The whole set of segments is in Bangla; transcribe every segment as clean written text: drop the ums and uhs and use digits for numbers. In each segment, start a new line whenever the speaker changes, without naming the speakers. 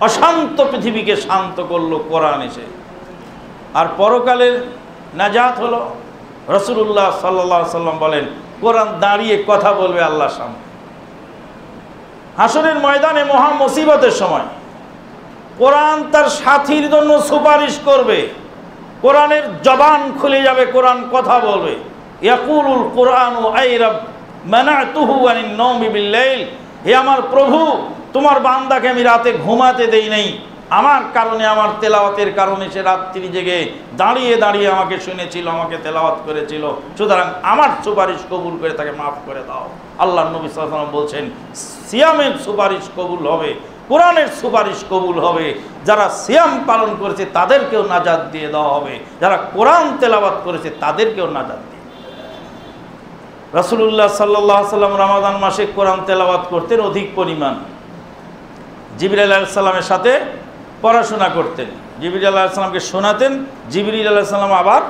অশান্ত পৃথিবীকে শান্ত করলো কোরআন এসে। আর পরকালের নাজাত হলো, রাসূলুল্লাহ সাল্লাল্লাহু আলাইহি সাল্লাম বলেন কোরআন দাঁড়িয়ে কথা বলবে আল্লাহর সামনে। হাসরের ময়দানে মহা মুসিবতের সময় কোরআন তার সাথীর জন্য সুপারিশ করবে, কোরআনের জবান খুলে যাবে, কোরআন কথা বলবে। ইয়াকুলুল কুরআনু আই রাব মানাতুহু আনিন নওমি বিল-লাইল, হে আমার প্রভু, তোমার বান্দাকে আমি রাতে ঘুমাতে দেই নাই, আমার কারণে, আমার তেলাওয়াতের কারণে সে রাত্রি জেগে দাঁড়িয়ে দাঁড়িয়ে আমাকে শুনেছিল, আমাকে তেলাওয়াত করেছিল, সুতরাং আমার সুপারিশ কবুল করে তাকে মাফ করে দাও। আল্লাহর নবী সাল্লাল্লাহু আলাইহি ওয়াসাল্লাম বলছেন সিয়ামের সুপারিশ কবুল হবে, কোরআনের সুপারিশ কবুল হবে, যারা সিয়াম পালন করেছে তাদেরকেও নাজাত দিয়ে দেওয়া হবে, যারা কোরআন তেলাওয়াত করেছে তাদেরকেও নাজাত দিয়ে। রাসূলুল্লাহ সাল্লাল্লাহু আলাইহি ওয়াসাল্লাম রমাদান মাসে কোরআন তেলাওয়াত করতেন অধিক পরিমাণ। জিবরিল আলাইহিস সালামের সাথে পড়াশোনা করতেন, জিবরিল আলাইহিস সালামকে শোনাতেন, জিবরিল আলাইহিস সালাম আবার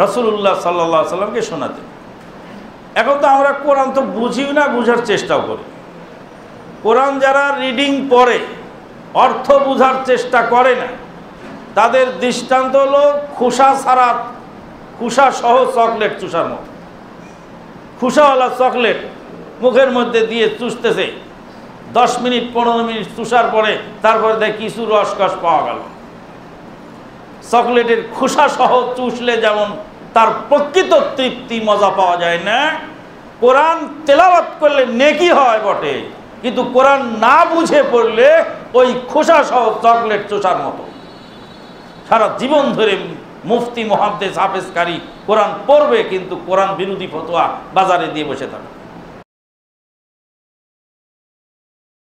রাসূলুল্লাহ সাল্লাল্লাহু আলাইহি ওয়াসাল্লামকে শোনাতেন। এখন তো আমরা কোরআন তো বুঝিও না, বুঝার চেষ্টাও করি। কোরআন যারা রিডিং পড়ে অর্থ বোঝার চেষ্টা করে না, তাদের দৃষ্টান্ত হলো খোসা ছাড়া, খোসা সহ চকলেট চুষার মতো। খোসাওয়ালা চকলেট মুখের মধ্যে দিয়ে চুষতেছে, 10 মিনিট 15 মিনিট চুষার পরে তারপরে দেখ কিছু রসকস পাওয়া গেল। চকলেটের খোসা সহ চুষলে যেমন তার প্রকৃত তৃপ্তি মজা পাওয়া যায় না, কোরআন তেলাওয়াত করলে নেকি হয় বটে, কিন্তু কোরআন না বুঝে পড়লে ওই খোসা সহ চকলেট চুষার মতো। সারা জীবন ধরে মুফতি মুহাদ্দিস হাফেজকারী কোরআন পড়বে, কিন্তু কোরআন বিরোধী ফতোয়া বাজারে দিয়ে বসে থাকে।